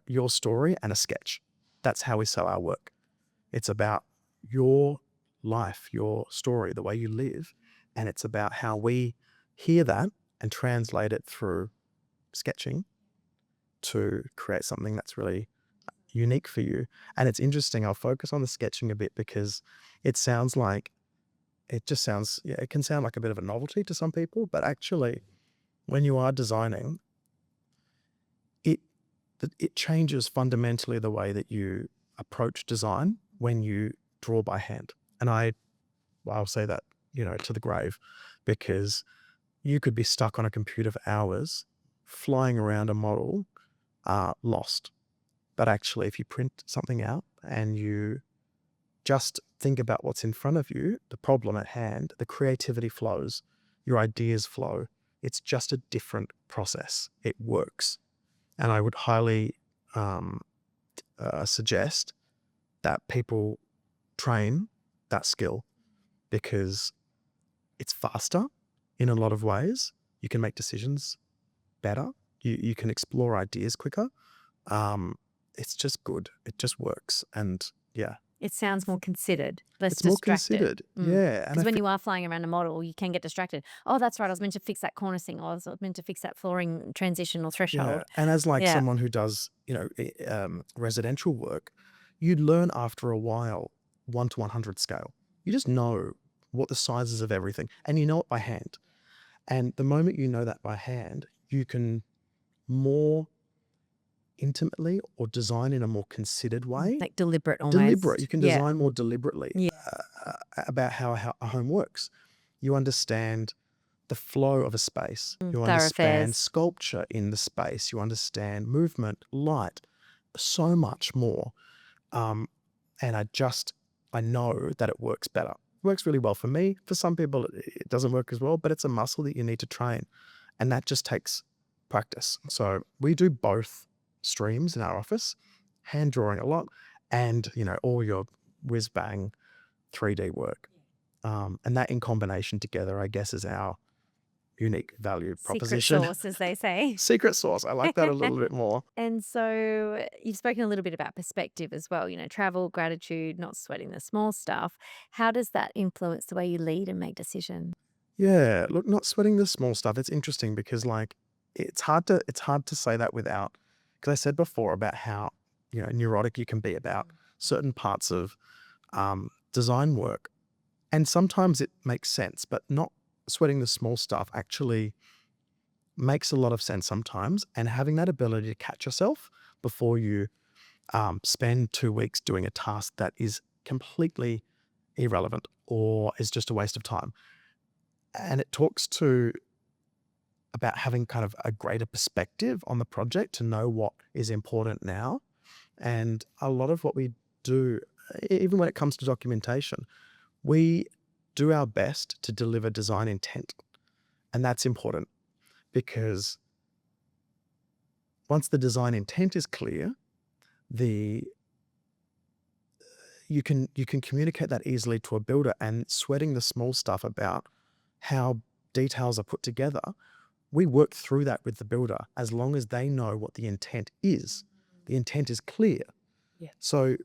your story and a sketch. That's how we sell our work. It's about your life, your story, the way you live, and it's about how we hear that and translate it through sketching to create something that's really unique for you. And it's interesting, I'll focus on the sketching a bit, because it sounds like, it can sound like a bit of a novelty to some people, but actually when you are designing, it changes fundamentally the way that you approach design when you draw by hand. And I'll say that, to the grave, because you could be stuck on a computer for hours flying around a model, lost. But actually, if you print something out and you just think about what's in front of you, the problem at hand, the creativity flows, your ideas flow. It's just a different process. It works. And I would highly suggest that people train that skill, because it's faster in a lot of ways. You can make decisions better. You can explore ideas quicker. it's just good. It just works. And yeah, It sounds more considered, less it's more distracted. considered. Yeah. And Because I when feel, you are flying around a model, you can get distracted. Oh, that's right. I was meant to fix that cornicing. Or I was meant to fix that flooring transition or yeah. threshold. And as like Yeah. someone who does, residential work, you learn after a while 1 to 100 scale. You just know what the sizes of everything, and you know it by hand. And the moment you know that by hand, you can more intimately or design in a more considered way. Like deliberate almost. Deliberate. You can Yeah. design more deliberately Yeah. about how a home works. You understand the flow of a space. You understand Thoroughfares. sculpture in the space. You understand movement, light, so much more. And I know that it works better. It works really well for me. For some people, it doesn't work as well, but it's a muscle that you need to train. And that just takes practice. So we do both streams in our office, hand drawing a lot, and, all your whiz bang 3D work. And that in combination together, I guess, is our unique value proposition. Secret sauce, as they say. Secret sauce. I like that a little bit more. And so you've spoken a little bit about perspective as well, travel, gratitude, not sweating the small stuff. How does that influence the way you lead and make decisions? Yeah, look, not sweating the small stuff. It's interesting because it's hard to say that without, because I said before about how, neurotic you can be about certain parts of design work. And sometimes it makes sense, but not sweating the small stuff actually makes a lot of sense sometimes. And having that ability to catch yourself before you spend 2 weeks doing a task that is completely irrelevant or is just a waste of time. And it talks to about having kind of a greater perspective on the project to know what is important now. And a lot of what we do, even when it comes to documentation, we do our best to deliver design intent. And that's important because once the design intent is clear, you can communicate that easily to a builder, and sweating the small stuff about how details are put together, we work through that with the builder as long as they know what the intent is. The intent is clear. Yeah. So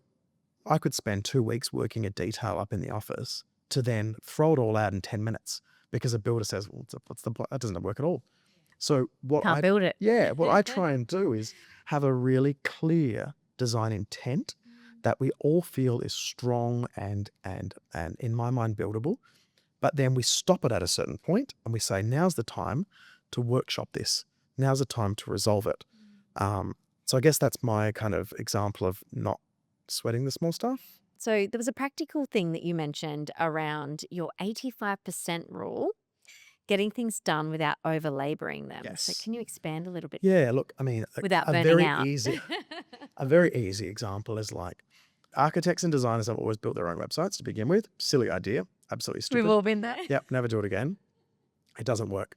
I could spend 2 weeks working a detail up in the office to then throw it all out in 10 minutes because a builder says, well, that doesn't work at all. So Can't build it. Yeah, what I try and do is have a really clear design intent that we all feel is strong and in my mind buildable. But then we stop it at a certain point and we say, now's the time to workshop this. Now's the time to resolve it. So I guess that's my kind of example of not sweating the small stuff. So there was a practical thing that you mentioned around your 85% rule, getting things done without over laboring them. So Yes. can you expand a little bit? Yeah, look, I mean, Without a burning very out. a very easy example is like architects and designers have always built their own websites to begin with. Silly idea, absolutely stupid. We've all been there. Yep, never do it again. It doesn't work.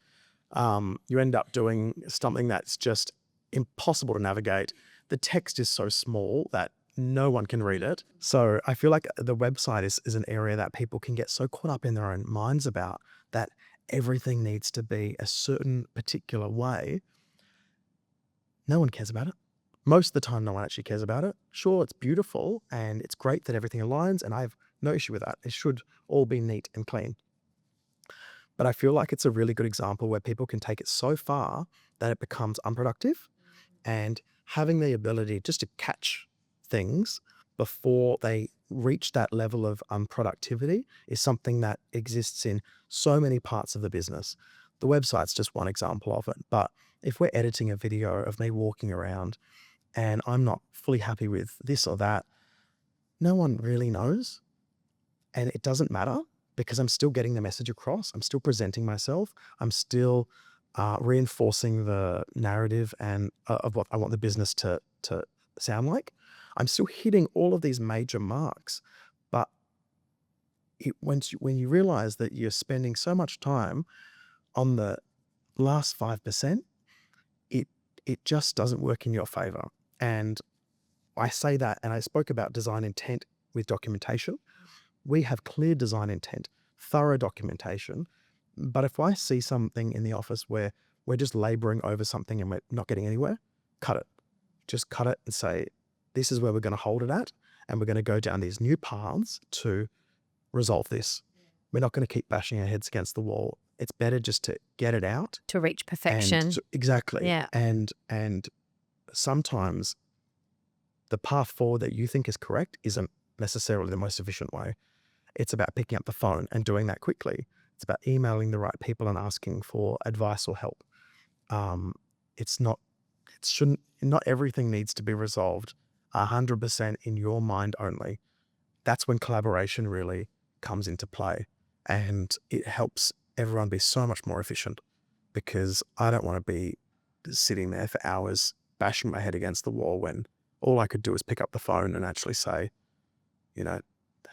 You end up doing something that's just impossible to navigate. The text is so small that no one can read it. So I feel like the website is an area that people can get so caught up in their own minds about that everything needs to be a certain particular way. No one cares about it. Most of the time, no one actually cares about it. Sure, it's beautiful and it's great that everything aligns, and I have no issue with that. It should all be neat and clean. But I feel like it's a really good example where people can take it so far that it becomes unproductive, and having the ability just to catch things before they reach that level of unproductivity is something that exists in so many parts of the business. The website's just one example of it. But if we're editing a video of me walking around and I'm not fully happy with this or that, no one really knows. And it doesn't matter because I'm still getting the message across. I'm still presenting myself. I'm still reinforcing the narrative and of what I want the business to sound like. I'm still hitting all of these major marks. But when you realize that you're spending so much time on the last 5%, it just doesn't work in your favor. And I say that, and I spoke about design intent with documentation. We have clear design intent, thorough documentation. But if I see something in the office where we're just laboring over something and we're not getting anywhere, cut it. Just cut it and say, this is where we're going to hold it at, and we're going to go down these new paths to resolve this. We're not going to keep bashing our heads against the wall. It's better just to get it out. To reach perfection. Exactly. Yeah. And sometimes the path forward that you think is correct isn't necessarily the most efficient way. It's about picking up the phone and doing that quickly. It's about emailing the right people and asking for advice or help. Not everything needs to be resolved 100% in your mind only. That's when collaboration really comes into play, and it helps everyone be so much more efficient, because I don't want to be sitting there for hours bashing my head against the wall when all I could do is pick up the phone and actually say,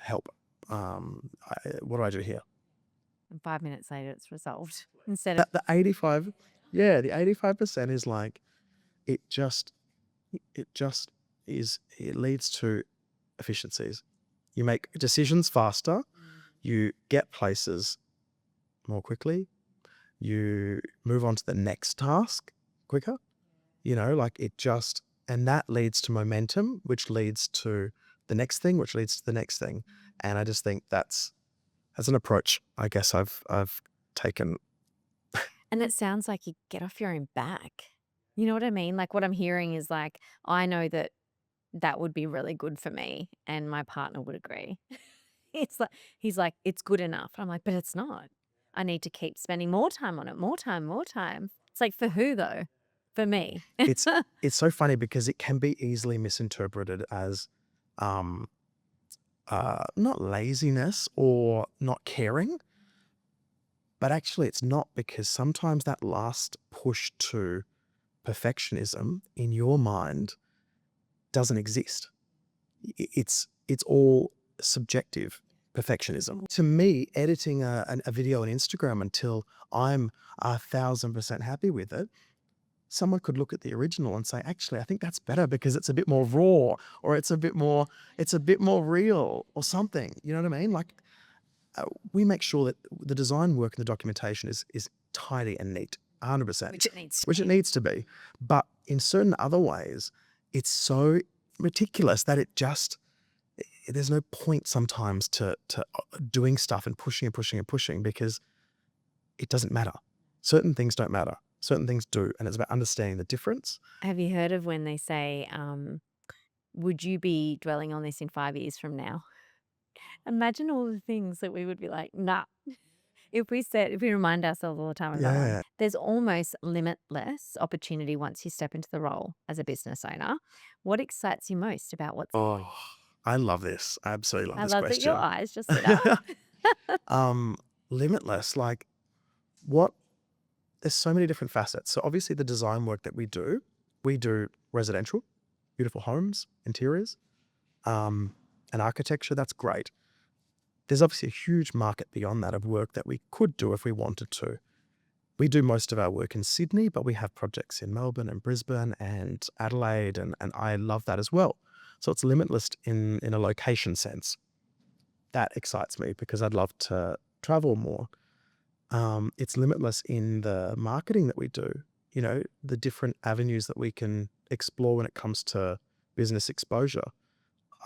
help. What do I do here? And 5 minutes later, it's resolved. Instead of The 85% is like, it leads to efficiencies. You make decisions faster, you get places more quickly, you move on to the next task quicker, and that leads to momentum, which leads to the next thing, which leads to the next thing. And I just think that's an approach I guess I've taken. And it sounds like you get off your own back. You know what I mean? Like, what I'm hearing is like, I know that would be really good for me, and my partner would agree. He's like, it's good enough. I'm like, but it's not. I need to keep spending more time on it, more time, more time. It's like, for who though? For me. It's so funny because it can be easily misinterpreted as not laziness or not caring, but actually it's not, because sometimes that last push to perfectionism in your mind doesn't exist. It's all subjective perfectionism. To me, editing a video on Instagram until I'm 1,000% happy with it, someone could look at the original and say, actually, I think that's better because it's a bit more raw, or it's a bit more real, or something. You know what I mean? Like, we make sure that the design work and the documentation is tidy and neat, 100%. Which it needs to be. But in certain other ways, it's so meticulous that there's no point sometimes to doing stuff and pushing because it doesn't matter. Certain things don't matter. Certain things do. And it's about understanding the difference. Have you heard of when they say, would you be dwelling on this in 5 years from now? Imagine all the things that we would be like, nah. If we remind ourselves all the time of that one. Yeah. There's almost limitless opportunity once you step into the role as a business owner. What excites you most about what's Oh, I love this. I absolutely love I this love that question. your eyes just lit up. Limitless, like there's so many different facets. So obviously the design work that we do residential, beautiful homes, interiors, and architecture. That's great. There's obviously a huge market beyond that of work that we could do if we wanted to. We do most of our work in Sydney, but we have projects in Melbourne and Brisbane and Adelaide, and I love that as well. So it's limitless in a location sense. That excites me because I'd love to travel more. It's limitless in the marketing that we do, the different avenues that we can explore when it comes to business exposure.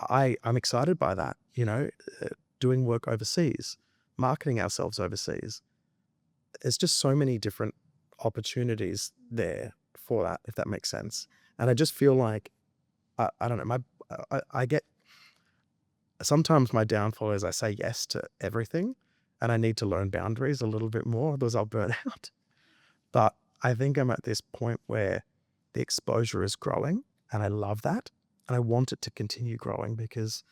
I'm excited by that, doing work overseas, marketing ourselves overseas. There's just so many different opportunities there for that, if that makes sense. And I just feel like, I don't know, I get, sometimes my downfall is I say yes to everything, and I need to learn boundaries a little bit more, otherwise I'll burn out. But I think I'm at this point where the exposure is growing, and I love that. And I want it to continue growing because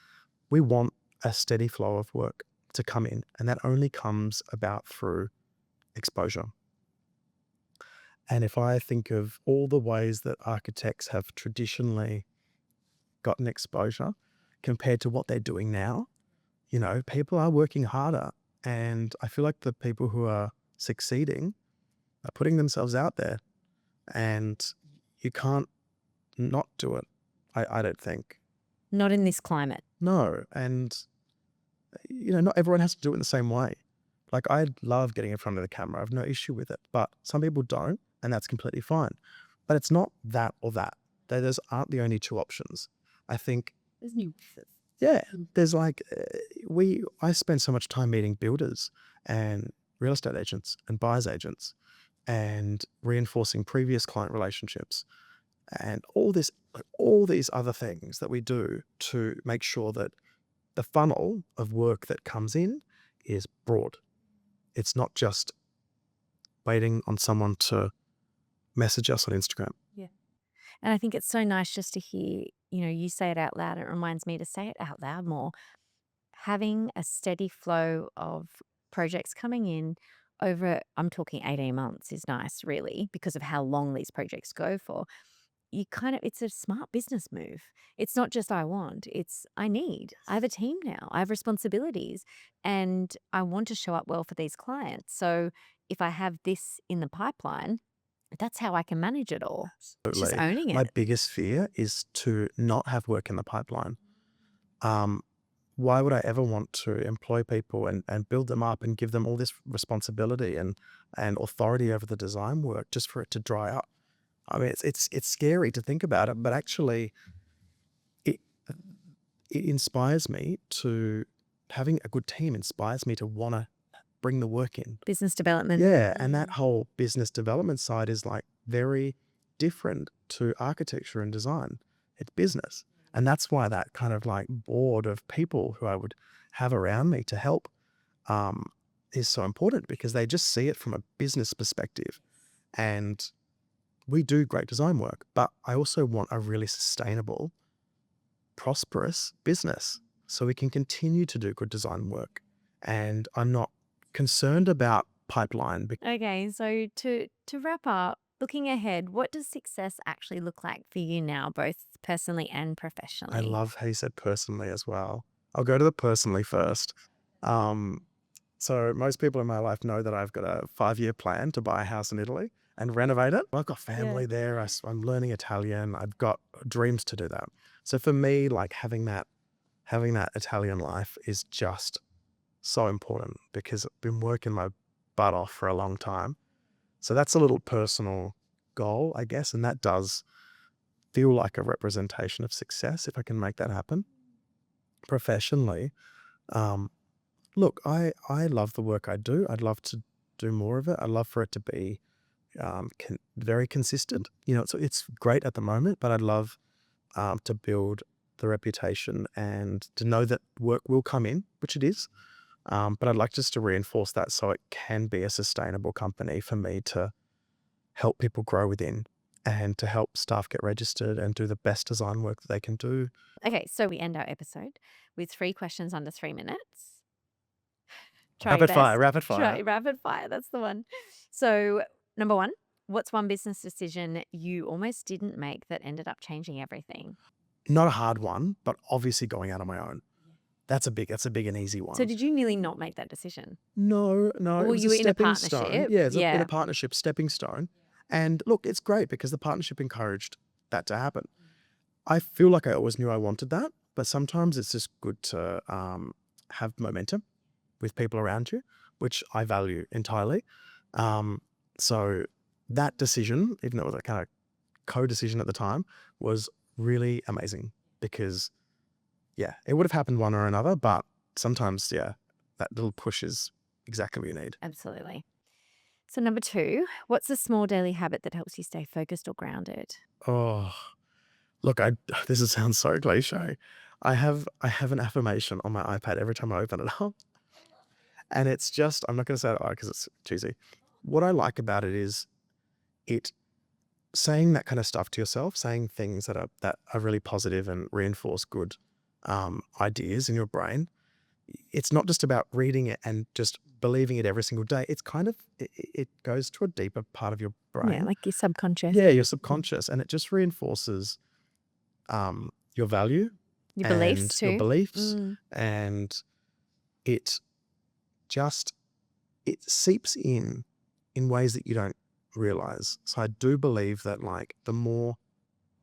we want a steady flow of work to come in, and that only comes about through exposure. And if I think of all the ways that architects have traditionally gotten exposure compared to what they're doing now, people are working harder. And I feel like the people who are succeeding are putting themselves out there, and you can't not do it. I don't think. Not in this climate. No. And, not everyone has to do it in the same way. Like, I love getting in front of the camera. I have no issue with it, but some people don't, and that's completely fine. But it's not that or that. Those aren't the only two options. I think, There's nuances. yeah, there's like, I spend so much time meeting builders and real estate agents and buyers agents and reinforcing previous client relationships and all these other things that we do to make sure that the funnel of work that comes in is broad. It's not just waiting on someone to message us on Instagram. Yeah. And I think it's so nice just to hear, you say it out loud. It reminds me to say it out loud more. Having a steady flow of projects coming in over, I'm talking 18 months is nice, really, because of how long these projects go for. It's a smart business move. It's not just I want, it's I need. I have a team now, I have responsibilities, and I want to show up well for these clients. So if I have this in the pipeline, that's how I can manage it all. It's just Absolutely. owning My it. biggest fear is to not have work in the pipeline. Um, why would I ever want to employ people and build them up and give them all this responsibility and authority over the design work just for it to dry up? I mean, it's scary to think about it, but actually, it it inspires me to having a good team inspires me to want to bring the work in. Business development. Yeah, and that whole business development side is like very different to architecture and design. It's business. And that's why that kind of like board of people who I would have around me to help um, is so important because they just see it from a business perspective. And we do great design work, but I also want a really sustainable, prosperous business so we can continue to do good design work. And I'm not concerned about pipeline. Okay, so to wrap up, looking ahead, what does success actually look like for you now, both personally and I professionally? love how you said personally as well. I'll go to the personally first. Um, so most people in my life know that I've got a 5-year plan to buy a house in Italy and renovate it. I've got family there. I'm learning Italian. I've got dreams to do that. So for me, like having that Italian life is just so important because I've been working my butt off for a long time. So that's a little personal goal, I guess, and that does feel like a representation of success if I can make that happen. Professionally, um, look, I love the work I do. I'd love to do more of it. I'd love for it to be very consistent. It's great at the moment, but I'd love to build the reputation and to know that work will come in, which it is. But I'd like just to reinforce that so it can be a sustainable company for me to help people grow within and to help staff get registered and do the best design work that they can do. Okay, so we end our episode with 3 questions under 3 minutes. Try your Rapid fire, best. rapid Try fire. rapid fire, that's the one. So, number 1, what's one business decision you almost didn't make that ended up changing everything? Not a hard one, but obviously going out on my own. That's a big and easy one. So did you nearly not make that decision? No, it Or was you a were in a stepping stone. partnership? Yeah, it's in Yeah. a partnership, stepping stone. And look, it's great because the partnership encouraged that to happen. I feel like I always knew I wanted that, but sometimes it's just good to have momentum with people around you, which I value entirely. So that decision, even though it was a kind of co-decision at the time, was really amazing because, yeah, it would have happened one or another, but sometimes, yeah, that little push is exactly what you need. Absolutely. So number 2, what's a small daily habit that helps you stay focused or grounded? Oh, look, this sounds so cliche. I have an affirmation on my iPad every time I open it up. And it's just, I'm not going to say it because it's cheesy. What I like about it is it saying that kind of stuff to yourself, saying things that are really positive and reinforce good ideas in your brain. It's not just about reading it and just believing it every single day. It's kind of, it goes to a deeper part of your brain. Yeah, like your subconscious. Yeah, your subconscious. And it just reinforces your value Your and beliefs too. your beliefs. And it just, it seeps in ways that you don't realize. So I do believe that like the more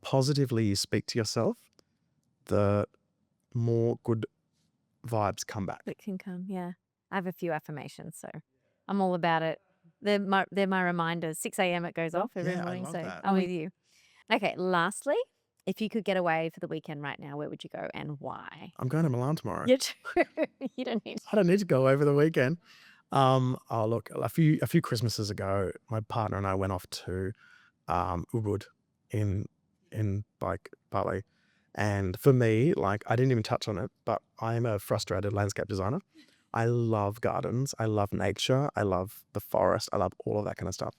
positively you speak to yourself, the more good vibes come back. That can come, yeah. I have a few affirmations, so I'm all about it. They're my reminders. 6 a.m. it goes off every Yeah, I morning, love so that. I'm with you. Okay, lastly, If you could get away for the weekend right now, where would you go and why? I'm going to Milan tomorrow. You're true. You don't need to. I don't need to go over the weekend. Oh look, a few Christmases ago, my partner and I went off to Ubud in like Bali, and for me, like I didn't even touch on it, but I'm a frustrated landscape designer. I love gardens, I love nature, I love the forest, I love all of that kind of stuff.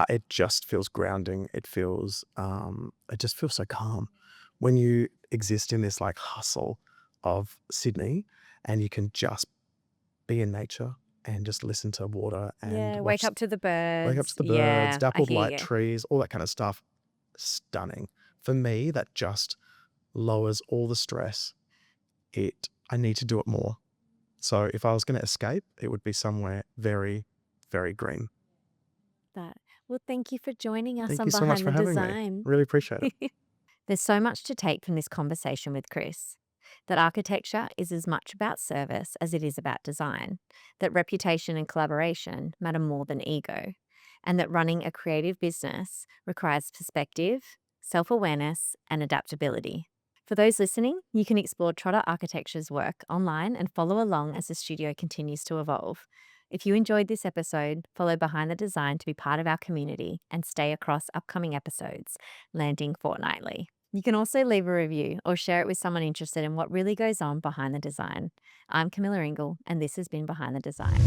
It just feels grounding. It just feels so calm when you exist in this like hustle of Sydney, and you can just be in nature and just listen to water and Yeah, watch wake up to the birds. wake up to the birds, Yeah, I dappled hear light you. trees, all that kind of stuff. Stunning. For me, that just lowers all the stress. I need to do it more. So if I was going to escape, it would be somewhere very, very green. That. Well, thank you for joining us Thank on you so much Behind for the having me. Design. Really appreciate it. There's so much to take from this conversation with Chris. That architecture is as much about service as it is about design, that reputation and collaboration matter more than ego, and that running a creative business requires perspective, self-awareness, and adaptability. For those listening, you can explore Trotter Architecture's work online and follow along as the studio continues to evolve. If you enjoyed this episode, follow Behind the Design to be part of our community and stay across upcoming episodes, landing fortnightly. You can also leave a review or share it with someone interested in what really goes on behind the design. I'm Camilla Ingall, and this has been Behind the Design.